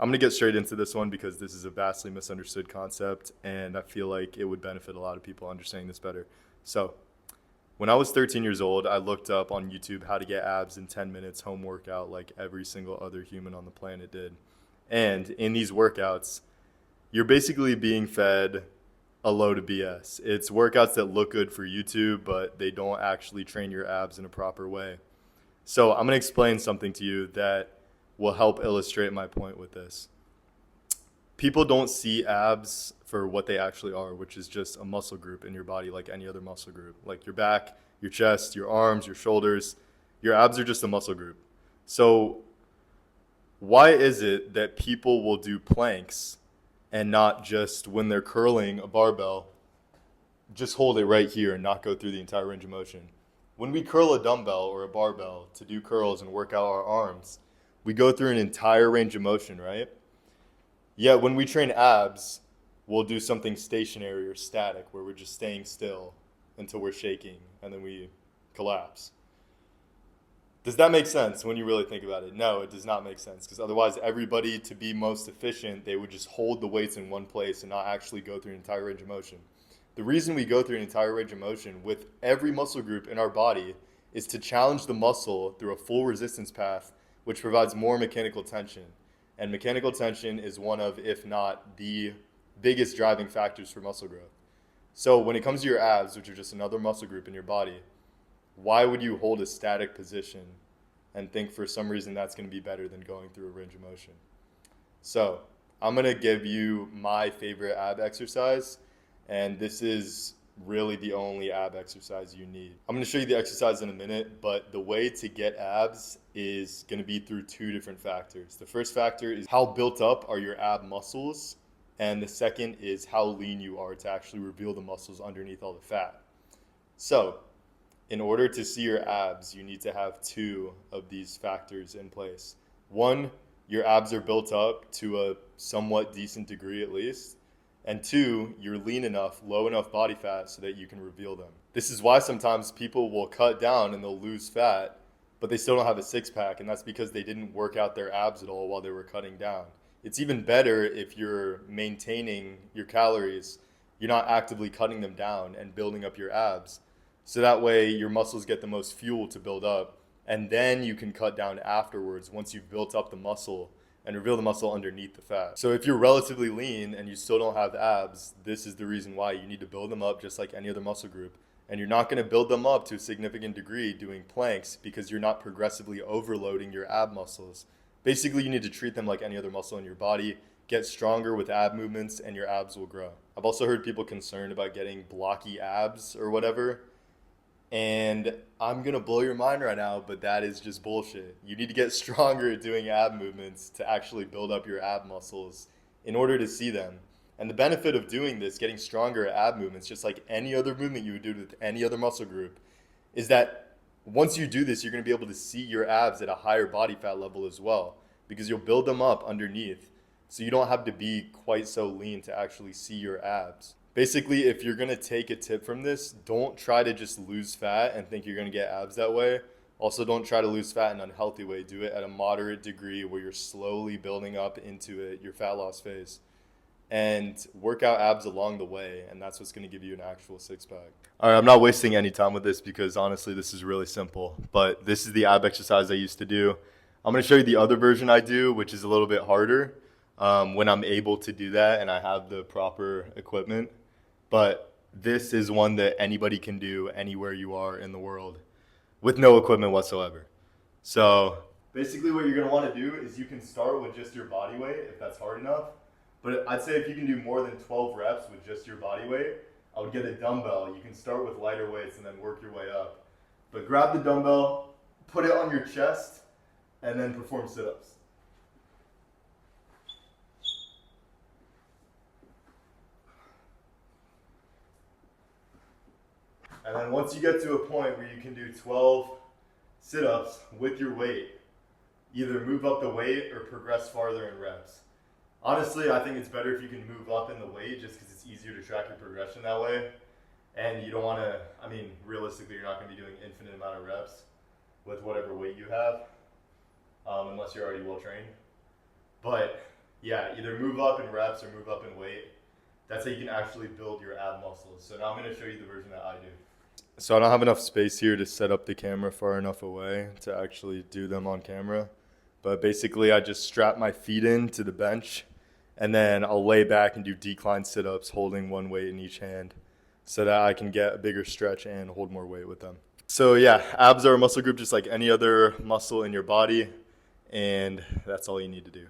I'm going to get straight into this one because this is a vastly misunderstood concept, and I feel like it would benefit a lot of people understanding this better. So, when I was 13 years old, I looked up on YouTube how to get abs in 10 minutes home workout like every single other human on the planet did. And in these workouts, you're basically being fed a load of BS. It's workouts that look good for YouTube, but they don't actually train your abs in a proper way. So I'm going to explain something to you that will help illustrate my point with this. People don't see abs for what they actually are, which is just a muscle group in your body like any other muscle group. Like your back, your chest, your arms, your shoulders. Your abs are just a muscle group. So why is it that people will do planks and not just when they're curling a barbell, just hold it right here and not go through the entire range of motion? When we curl a dumbbell or a barbell to do curls and work out our arms, we go through an entire range of motion, right? Yet when we train abs, we'll do something stationary or static where we're just staying still until we're shaking and then we collapse. Does that make sense when you really think about it? No, it does not make sense, because otherwise everybody, to be most efficient, they would just hold the weights in one place and not actually go through an entire range of motion. The reason we go through an entire range of motion with every muscle group in our body is to challenge the muscle through a full resistance path, which provides more mechanical tension. And mechanical tension is one of, if not the biggest driving factors for muscle growth. So when it comes to your abs, which are just another muscle group in your body, why would you hold a static position and think for some reason that's going to be better than going through a range of motion? So I'm going to give you my favorite ab exercise, and this is really the only ab exercise you need. I'm going to show you the exercise in a minute, but the way to get abs is going to be through two different factors. The first factor is how built up are your ab muscles, and the second is how lean you are to actually reveal the muscles underneath all the fat. So in order to see your abs, you need to have two of these factors in place. One, your abs are built up to a somewhat decent degree at least. And two, you're lean enough, low enough body fat so that you can reveal them. This is why sometimes people will cut down and they'll lose fat, but they still don't have a six pack, and that's because they didn't work out their abs at all while they were cutting down. It's even better if you're maintaining your calories, you're not actively cutting them down and building up your abs. So that way your muscles get the most fuel to build up, and then you can cut down afterwards once you've built up the muscle and reveal the muscle underneath the fat. So if you're relatively lean and you still don't have abs, this is the reason why you need to build them up just like any other muscle group. And you're not going to build them up to a significant degree doing planks because you're not progressively overloading your ab muscles. Basically, you need to treat them like any other muscle in your body, get stronger with ab movements, and your abs will grow. I've also heard people concerned about getting blocky abs or whatever. And I'm going to blow your mind right now, but that is just bullshit. You need to get stronger at doing ab movements to actually build up your ab muscles in order to see them. And the benefit of doing this, getting stronger at ab movements, just like any other movement you would do with any other muscle group, is that once you do this, you're going to be able to see your abs at a higher body fat level as well, because you'll build them up underneath. So you don't have to be quite so lean to actually see your abs. Basically, if you're going to take a tip from this, don't try to just lose fat and think you're going to get abs that way. Also, don't try to lose fat in an unhealthy way. Do it at a moderate degree where you're slowly building up into it, your fat loss phase. And work out abs along the way, and that's what's going to give you an actual six-pack. All right, I'm not wasting any time with this because honestly, this is really simple. But this is the ab exercise I used to do. I'm going to show you the other version I do, which is a little bit harder when I'm able to do that and I have the proper equipment. But this is one that anybody can do anywhere you are in the world with no equipment whatsoever. So basically what you're going to want to do is you can start with just your body weight if that's hard enough. But I'd say if you can do more than 12 reps with just your body weight, I would get a dumbbell. You can start with lighter weights and then work your way up. But grab the dumbbell, put it on your chest, and then perform sit-ups. And then once you get to a point where you can do 12 sit-ups with your weight, either move up the weight or progress farther in reps. Honestly, I think it's better if you can move up in the weight just because it's easier to track your progression that way. And you don't want to, realistically, you're not going to be doing infinite amount of reps with whatever weight you have, unless you're already well trained. But Yeah, either move up in reps or move up in weight. That's how you can actually build your ab muscles. So now I'm going to show you the version that I do. So I don't have enough space here to set up the camera far enough away to actually do them on camera. But basically I just strap my feet in to the bench and then I'll lay back and do decline sit-ups holding one weight in each hand so that I can get a bigger stretch and hold more weight with them. So yeah, abs are a muscle group just like any other muscle in your body, and that's all you need to do.